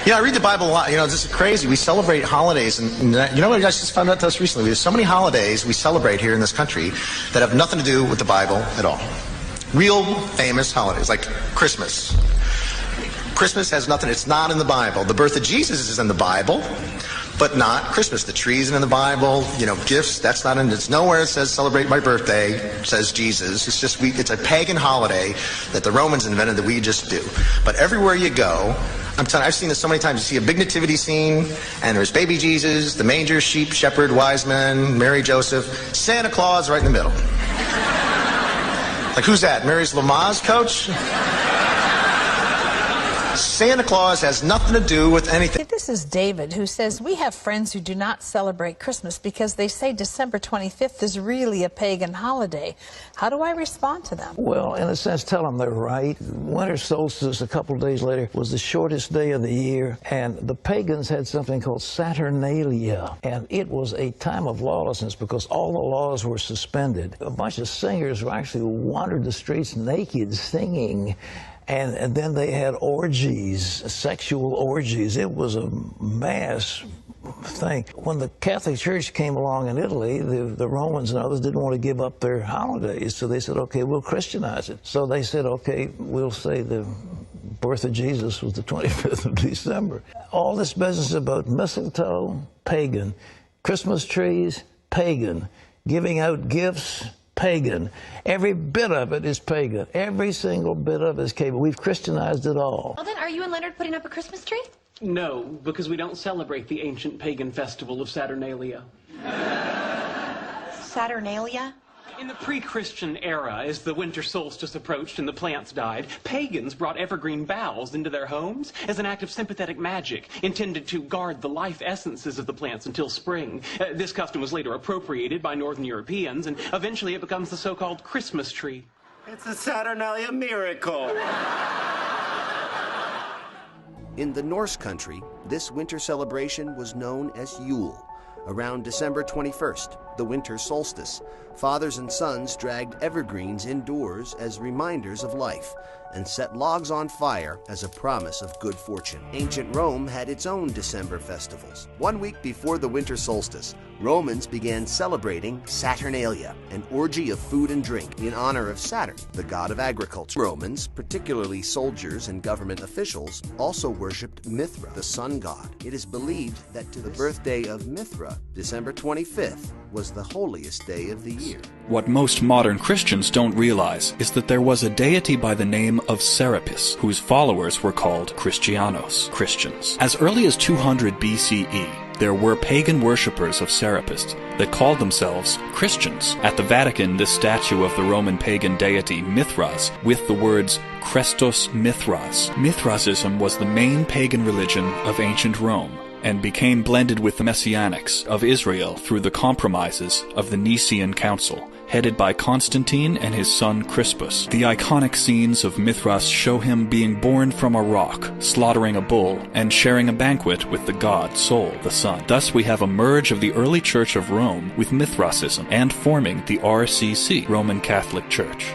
Yeah, I read the Bible a lot. You know, this is crazy. We celebrate holidays, and you know what I just found out to us recently? There's so many holidays we celebrate here in this country that have nothing to do with the Bible at all. Real famous holidays, like Christmas. Christmas has nothing, it's not in the Bible. The birth of Jesus is in the Bible, but not Christmas. The tree isn't in the Bible, you know, gifts, that's not in, it's nowhere it says celebrate my birthday, it says Jesus. It's just, it's a pagan holiday that the Romans invented that we just do. But everywhere you go, I'm telling you, I've seen this so many times. You see a big nativity scene, and there's baby Jesus, the manger, sheep, shepherd, wise men, Mary, Joseph, Santa Claus right in the middle. Like, who's that? Mary's Lamaze coach? Santa Claus has nothing to do with anything. This is David, who says, we have friends who do not celebrate Christmas because they say December 25th is really a pagan holiday. How do I respond to them? Well, in a sense, tell them they're right. Winter solstice, a couple of days later, was the shortest day of the year, and the pagans had something called SATURNALIA, and it was a time of lawlessness because all the laws were suspended. A bunch of singers actually wandered the streets naked, singing. And then they had orgies, sexual orgies. It was a mass thing. When the Catholic Church came along in Italy, the Romans and others didn't want to give up their holidays, so they said, okay, we'll Christianize it. So they said, okay, we'll say the birth of Jesus was the 25th of December. All this business about mistletoe, pagan. Christmas trees, pagan. Giving out gifts, pagan. Every bit of it is pagan. Every single bit of it is pagan. We've Christianized it all. Well then, are you and Leonard putting up a Christmas tree? No, because we don't celebrate the ancient pagan festival of Saturnalia. Saturnalia? In the pre-Christian era, as the winter solstice approached and the plants died, pagans brought evergreen boughs into their homes as an act of sympathetic magic intended to guard the life essences of the plants until spring. This custom was later appropriated by Northern Europeans, and eventually it becomes the so-called Christmas tree. It's a Saturnalia miracle. In the Norse country, this winter celebration was known as Yule. Around December 21st, the winter solstice, fathers and sons dragged evergreens indoors as reminders of life and set logs on fire as a promise of good fortune. Ancient Rome had its own December festivals. 1 week before the winter solstice, Romans began celebrating Saturnalia, an orgy of food and drink in honor of Saturn, the god of agriculture. Romans, particularly soldiers and government officials, also worshipped Mithra, the sun god. It is believed that to the birthday of Mithra, December 25th, was the holiest day of the year. What most modern Christians don't realize is that there was a deity by the name of Serapis, whose followers were called Christianos, Christians. As early as 200 BCE, there were pagan worshippers of Serapis that called themselves Christians. At the Vatican, this statue of the Roman pagan deity Mithras, with the words Christos Mithras. Mithraism was the main pagan religion of ancient Rome, and became blended with the Messianics of Israel through the compromises of the Nicene Council, headed by Constantine and his son Crispus. The iconic scenes of Mithras show him being born from a rock, slaughtering a bull, and sharing a banquet with the god Sol, the sun. Thus we have a merge of the early Church of Rome with Mithraism and forming the RCC, Roman Catholic Church.